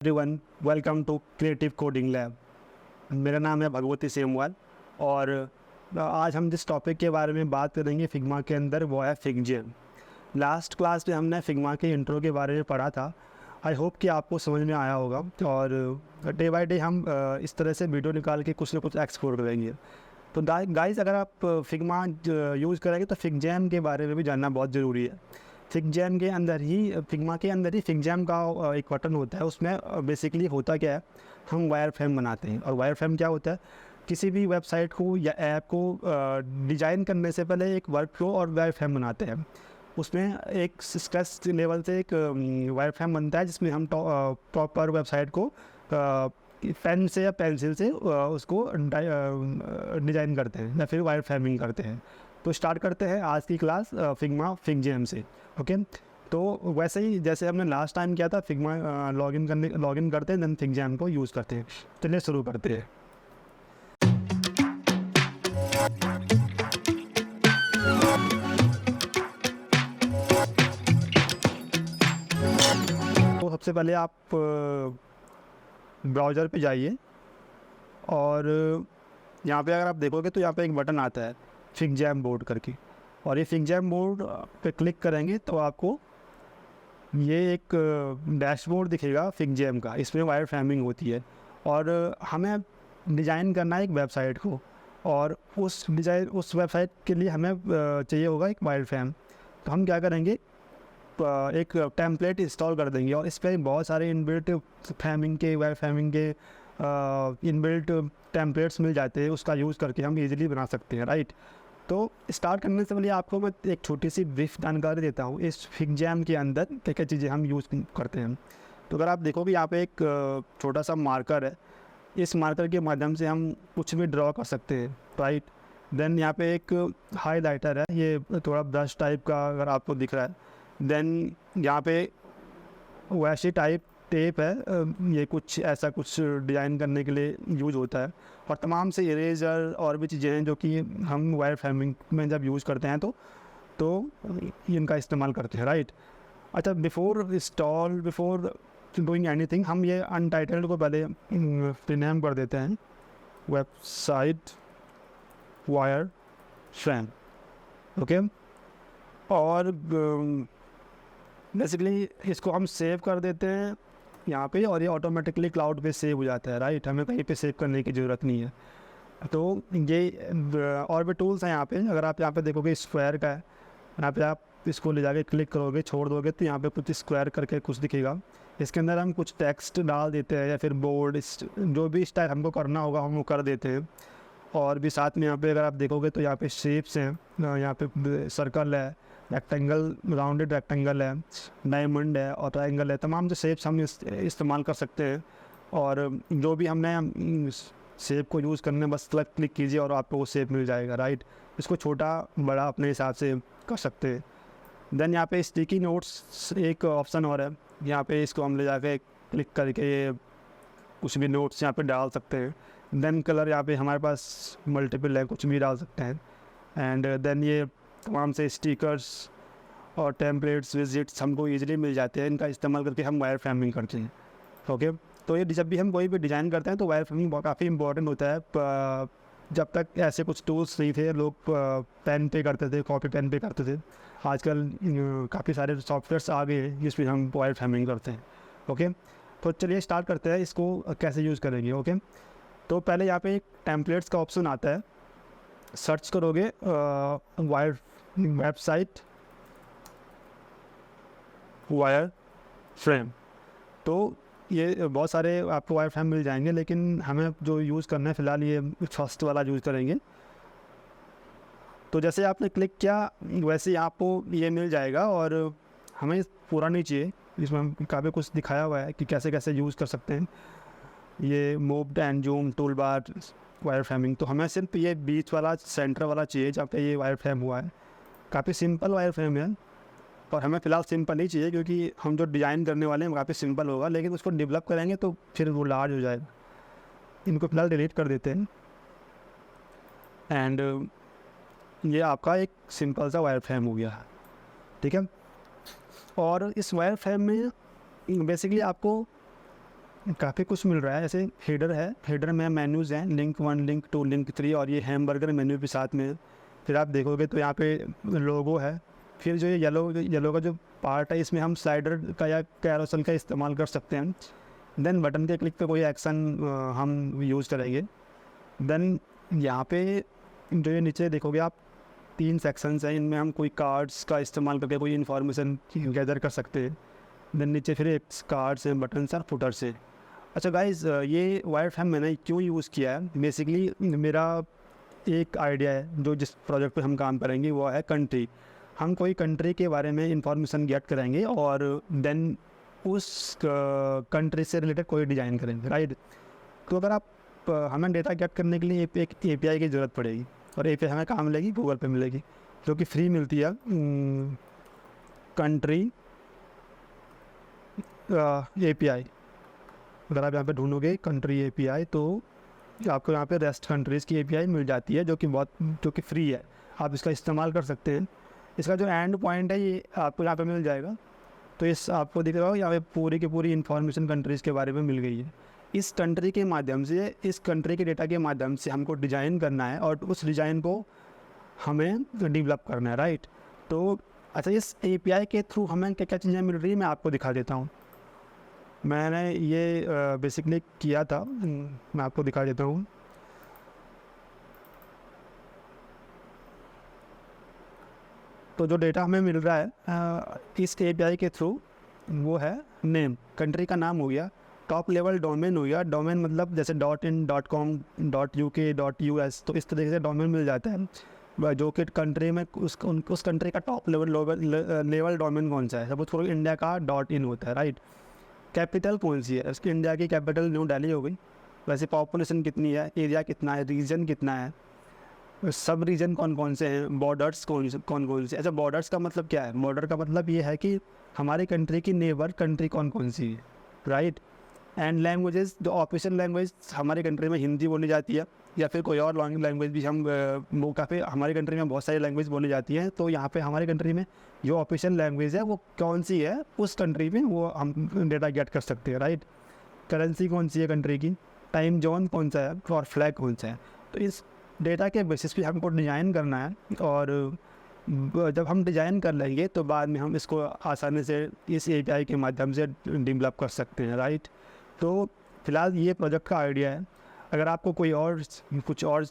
Everyone, welcome to creative coding lab. मेरा नाम है भगवती सेमवाल और आज हम जिस टॉपिक के बारे में बात करेंगे फिग्मा के अंदर वो है फिगजेम। लास्ट क्लास में हमने फिग्मा के इंट्रो के बारे में पढ़ा था। आई होप कि आपको समझ में आया होगा और डे बाय डे हम इस तरह से वीडियो निकाल के कुछ ना कुछ एक्सप्लोर करेंगे। तो गाइस, अगर आप फिग्मा यूज़ करेंगे तो फिगजेम के बारे में भी जानना बहुत ज़रूरी है। फिगजेम के अंदर ही फिग्मा के अंदर ही फिगजेम का एक बटन होता है। उसमें बेसिकली होता क्या है, हम वायर फ्रेम बनाते हैं। और वायर फ्रेम क्या होता है, किसी भी वेबसाइट को या ऐप को डिज़ाइन करने से पहले एक वर्क फ्लो और वायर फ्रेम बनाते हैं। उसमें एक स्ट्रेस लेवल से एक वायर फ्रेम बनता है जिसमें हम प्रॉपर वेबसाइट को पेन से या पेंसिल से उसको डिज़ाइन करते हैं या फिर वायर फ्रेमिंग करते हैं। तो स्टार्ट करते हैं आज की क्लास फिग्मा फिगजेम से। ओके, तो वैसे ही जैसे हमने लास्ट टाइम किया था, फिग्मा लॉगिन करते हैं, देन फिगजेम को यूज़ करते हैं। चलिए शुरू करते हैं। तो सबसे पहले आप ब्राउज़र पे जाइए और यहाँ पे अगर आप देखोगे तो यहाँ पे एक बटन आता है फिगजेम बोर्ड करके, और ये फिगजेम बोर्ड पे क्लिक करेंगे तो आपको ये एक डैशबोर्ड दिखेगा फिगजेम का। इसमें वायर फ्रेमिंग होती है और हमें डिज़ाइन करना है एक वेबसाइट को, और उस वेबसाइट के लिए हमें चाहिए होगा एक वायर फ्रेम। तो हम क्या करेंगे, एक टेम्पलेट इंस्टॉल कर देंगे और इस पर बहुत सारे इनबिल्ट फ्रेमिंग के वायर फ्रेमिंग के इनबिल्ट टेम्पलेट्स मिल जाते हैं। उसका यूज़ करके हम इजीली बना सकते हैं, राइट। तो स्टार्ट करने से पहले आपको मैं एक छोटी सी ब्रीफ जानकारी देता हूँ इस फिगजेम के अंदर क्या क्या चीज़ें हम यूज़ करते हैं। तो अगर आप देखोगे यहाँ पे एक छोटा सा मार्कर है। इस मार्कर के माध्यम से हम कुछ भी ड्रॉ कर सकते हैं, राइट। देन यहाँ पे एक हाईलाइटर है, ये थोड़ा ब्रश टाइप का अगर आपको दिख रहा है। देन यहाँ पे वैसी टाइप टेप है, ये कुछ ऐसा कुछ डिज़ाइन करने के लिए यूज़ होता है। और तमाम से इरेजर और भी चीज़ें हैं जो कि हम वायर फ्रेमिंग में जब यूज़ करते हैं तो इनका इस्तेमाल करते हैं, राइट। अच्छा, बिफोर डूइंग एनीथिंग हम ये अनटाइटल्ड को पहले रिनेम कर देते हैं, वेबसाइट वायर फ्रेम। ओके, और बेसिकली इसको हम सेव कर देते हैं यहाँ पे, और ये ऑटोमेटिकली क्लाउड पे सेव हो जाता है, राइट। हमें कहीं पे सेव करने की ज़रूरत नहीं है। तो ये और भी टूल्स हैं यहाँ पे। अगर आप यहाँ पे देखोगे स्क्वायर का है, यहाँ पे आप इसको ले जाके क्लिक करोगे, छोड़ दोगे तो यहाँ पे कुछ स्क्वायर करके कुछ दिखेगा। इसके अंदर हम कुछ टेक्स्ट डाल देते हैं या फिर बोर्ड, जो भी स्टाइल हमको करना होगा हम वो कर देते हैं। और भी साथ में यहाँ पे अगर आप देखोगे तो यहाँ पे शेप्स हैं, यहाँ पे सर्कल है, रेक्टेंगल, राउंडेड रेक्टेंगल है, डायमंड है और ट्रायंगल है। तमाम जो शेप्स हम इस्तेमाल कर सकते हैं। और जो भी हमने शेप को यूज़ करने बस क्लिक कीजिए और आपको वो शेप मिल जाएगा, राइट। इसको छोटा बड़ा अपने हिसाब से कर सकते हैं। देन यहाँ पे स्टिकी नोट्स एक ऑप्शन और है, यहाँ पे इसको हम ले जाके क्लिक करके कुछ भी नोट्स यहाँ पे डाल सकते हैं। देन कलर यहाँ पे हमारे पास मल्टीपल है, कुछ भी डाल सकते हैं। एंड देन ये तमाम से स्टिकर्स और टेम्पलेट्स विजिट्स हमको ईजिली मिल जाते हैं। इनका इस्तेमाल करके हम वायर फ्रेमिंग करते हैं। ओके, तो ये जब भी हम कोई भी डिज़ाइन करते हैं तो वायर फ्रेमिंग काफ़ी इंपॉर्टेंट होता है। जब तक ऐसे कुछ टूल्स नहीं थे, लोग पेन पे करते थे, कॉपी पेन पे करते थे। आजकल काफ़ी सारे सॉफ्टवेयर्स आ गए हैं जिसमें हम वायर फ्रेमिंग करते हैं। ओके, तो चलिए स्टार्ट करते हैं इसको कैसे यूज़ करेंगे। ओके, तो पहले यहाँ पे एक टेम्पलेट्स का ऑप्शन आता है, सर्च करोगे वायर वेबसाइट वायर फ्रेम, तो ये बहुत सारे आपको वायर फ्रेम मिल जाएंगे, लेकिन हमें जो यूज़ करना है फ़िलहाल ये फर्स्ट वाला यूज़ करेंगे। तो जैसे आपने क्लिक किया वैसे ही आपको ये मिल जाएगा, और हमें पूरा नहीं चाहिए, इसमें काफ़ी कुछ दिखाया हुआ है कि कैसे कैसे यूज़ कर सकते हैं। ये move and zoom tool bar wire framing, तो हमें सिर्फ ये बीच वाला सेंटर वाला चाहिए जहाँ पे ये वायर फ्रेम हुआ है। काफ़ी सिंपल वायर फ्रेम है, और हमें फ़िलहाल सिंपल ही चाहिए क्योंकि हम जो डिज़ाइन करने वाले हैं काफ़ी सिंपल होगा, लेकिन उसको डेवलप करेंगे तो फिर वो लार्ज हो जाएगा। इनको फ़िलहाल डिलीट कर देते हैं। एंड ये आपका एक सिंपल सा वायर फ्रेम हो गया, ठीक है। और इस वायर फ्रेम में बेसिकली आपको काफ़ी कुछ मिल रहा है। ऐसे हेडर है, हेडर में मेन्यूज़ हैं, लिंक 1, लिंक 2, लिंक 3, और ये हैमबर्गर मेन्यू भी साथ में है। फिर आप देखोगे तो यहाँ पे लोगो है। फिर जो ये येलो का जो पार्ट है, इसमें हम स्लाइडर का या कैरोसेल का इस्तेमाल कर सकते हैं। देन बटन के क्लिक पे कोई एक्शन हम यूज़ करेंगे। देन यहाँ पे जो ये नीचे देखोगे आप 3 सेक्शंस हैं, इनमें हम कोई कार्ड्स का इस्तेमाल करके कोई इन्फॉर्मेशन गैदर कर सकते हैं। देन नीचे फिर एक कार्ड्स हैं, बटन्स और फुटर्स हैं। अच्छा गाइस, ये वायर फ्रेम मैंने क्यों यूज़ किया है, बेसिकली मेरा एक आइडिया है जो जिस प्रोजेक्ट पे हम काम करेंगे वो है कंट्री। हम कोई कंट्री के बारे में इंफॉर्मेशन गेट करेंगे और देन उस कंट्री से रिलेटेड कोई डिज़ाइन करेंगे, राइट। तो अगर आप हमें डेटा गेट करने के लिए एक API की ज़रूरत पड़ेगी, और API हमें कहाँ मिलेगी, गूगल पे मिलेगी, जो कि फ्री मिलती है। कंट्री API, अगर आप यहाँ पे ढूंढोगे कंट्री API तो आपको यहाँ पे रेस्ट कंट्रीज़ की API मिल जाती है, जो कि फ्री है, आप इसका इस्तेमाल कर सकते हैं। इसका जो एंड पॉइंट है ये आपको यहाँ पे मिल जाएगा। तो इस आपको दिख रहा हो यहाँ पे पूरी की पूरी इन्फॉर्मेशन कंट्रीज़ के बारे में मिल गई है। इस कंट्री के माध्यम से, इस कंट्री के डेटा के माध्यम से हमको डिज़ाइन करना है और उस डिज़ाइन को हमें डेवलप करना है, राइट। तो अच्छा, इस API के थ्रू हमें क्या क्या चीज़ें मिल रही है मैं आपको दिखा देता हूँ। मैंने ये बेसिकली किया था, मैं आपको दिखा देता हूँ। तो जो डेटा हमें मिल रहा है इस API के थ्रू, वो है नेम, कंट्री का नाम हो गया, टॉप लेवल डोमेन हो गया। डोमेन मतलब जैसे .in, .com, .uk, .us, तो इस तरीके से डोमेन मिल जाता है जो कि कंट्री में उस कंट्री का टॉप लेवल डोमेन कौन सा है। सपोज करो इंडिया का .in होता है, राइट। कैपिटल कौन सी है, उसकी इंडिया की कैपिटल न्यू दिल्ली हो गई। वैसे पॉपुलेशन कितनी है, एरिया कितना है, रीजन कितना है, सब रीजन कौन कौन से हैं, बॉर्डर्स कौन कौन से। अच्छा, बॉर्डर्स का मतलब क्या है, बॉर्डर का मतलब ये है कि हमारी कंट्री की नेबर कंट्री कौन कौन सी है, राइट। एंड लैंग्वेजेस, जो ऑफिशियल लैंग्वेज हमारी कंट्री में हिंदी बोली जाती है, या फिर कोई और लैंग्वेज भी हम वो काफ़ी हमारी कंट्री में बहुत सारी लैंग्वेज बोली जाती हैं। तो यहाँ पे हमारी कंट्री में जो ऑफिशियल लैंग्वेज है वो कौन सी है, उस कंट्री में वो हम डेटा गेट कर सकते हैं, राइट। करेंसी कौन सी है कंट्री की, टाइम जोन कौन सा है, और फ्लैग कौन सा है। तो इस डेटा के बेसिस पे हमको डिज़ाइन करना है, और जब हम डिज़ाइन कर लेंगे तो बाद में हम इसको आसानी से इस API के माध्यम से डेवलप कर सकते हैं, राइट। तो फिलहाल ये प्रोजेक्ट का आइडिया है। अगर आपको कोई और कुछ और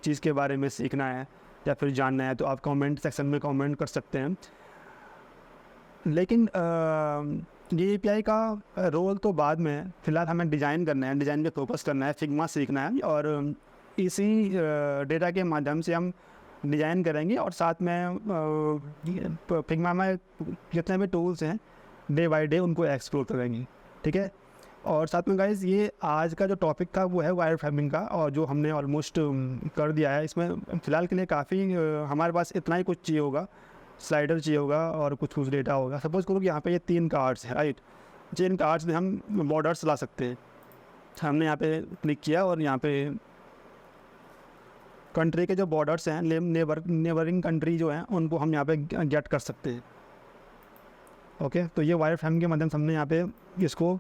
चीज़ के बारे में सीखना है या फिर जानना है तो आप कमेंट सेक्शन में कमेंट कर सकते हैं। लेकिन ये API का रोल तो बाद में है, फिलहाल हमें डिज़ाइन करना है, डिज़ाइन पे फोकस करना है, फिग्मा सीखना है, और इसी डेटा के माध्यम से हम डिज़ाइन करेंगे। और साथ में फिग्मा में जितने भी टूल्स हैं डे बाय डे उनको एक्सप्लोर करेंगे, ठीक है। और साथ में गाइस, ये आज का जो टॉपिक था वो है वायर फ्रेमिंग का, और जो हमने ऑलमोस्ट कर दिया है। इसमें फ़िलहाल के लिए काफ़ी हमारे पास इतना ही कुछ चाहिए होगा, स्लाइडर चाहिए होगा और कुछ डेटा होगा। सपोज़ करो कि यहाँ पे ये 3 कार्ड्स हैं, राइट। जिन कार्ड्स में हम बॉर्डर्स ला सकते हैं। हमने यहाँ पे क्लिक किया और यहाँ पे कंट्री के जो बॉर्डर्स हैं, नेबरिंग कंट्री जो हैं, उनको हम यहाँ पे गेट कर सकते हैं। ओके, तो ये वायर फ्रेम के माध्यम से हमने यहाँ पे इसको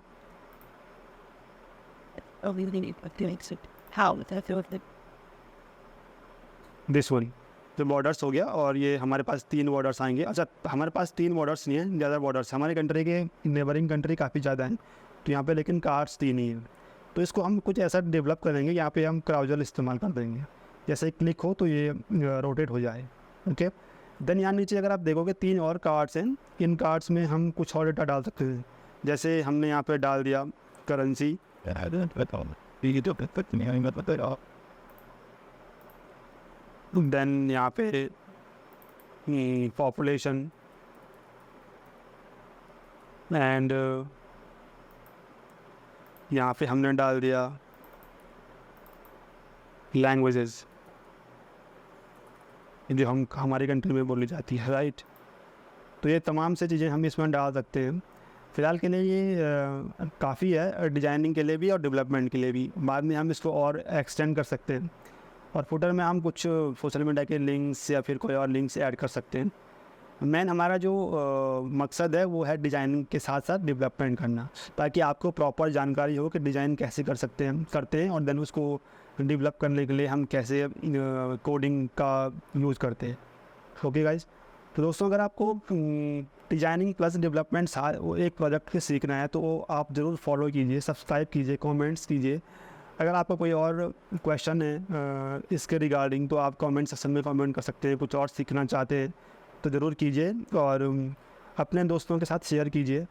दिस वन जो बॉर्डर्स हो गया, और ये हमारे पास 3 बॉर्डर्स आएंगे। अच्छा, हमारे पास 3 बॉर्डर्स नहीं हैं, ज़्यादा बॉर्डर्स हमारे कंट्री के नेबरिंग कंट्री काफ़ी ज़्यादा हैं, तो यहाँ पे लेकिन कार्ड्स 3 ही हैं। तो इसको हम कुछ ऐसा डेवलप करेंगे, यहाँ पे हम क्राउजल इस्तेमाल कर देंगे, जैसे क्लिक हो तो ये रोटेट हो जाए, ओके। देन यहाँ नीचे अगर आप देखोगे 3 और कार्ड्स हैं, इन कार्ड्स में हम कुछ और डेटा डाल सकते हैं। जैसे हमने यहाँ पे डाल दिया करेंसी, देन यहाँ पे पॉपुलेशन, एंड यहाँ पे हमने डाल दिया लैंग्वेजेस जो हमारी कंट्री में बोली जाती है, राइट। तो ये तमाम से चीज़ें हम इसमें डाल सकते हैं। फ़िलहाल के लिए ये काफ़ी है, डिज़ाइनिंग के लिए भी और डेवलपमेंट के लिए भी। बाद में हम इसको और एक्सटेंड कर सकते हैं, और फुटर में हम कुछ सोशल मीडिया के लिंक्स या फिर कोई और लिंक्स ऐड कर सकते हैं। मेन हमारा जो मकसद है वो है डिज़ाइनिंग के साथ साथ डेवलपमेंट करना, ताकि आपको प्रॉपर जानकारी हो कि डिज़ाइन कैसे करते हैं और देन उसको डेवलप करने के लिए हम कैसे कोडिंग का यूज़ करते हैं। ओके गाइस, तो दोस्तों अगर आपको डिज़ाइनिंग प्लस डेवलपमेंट एक प्रोजेक्ट पे सीखना है तो आप ज़रूर फॉलो कीजिए, सब्सक्राइब कीजिए, कमेंट्स कीजिए। अगर आपका कोई और क्वेश्चन है इसके रिगार्डिंग तो आप कमेंट सेक्शन में कमेंट कर सकते हैं। कुछ और सीखना चाहते हैं तो ज़रूर कीजिए और अपने दोस्तों के साथ शेयर कीजिए।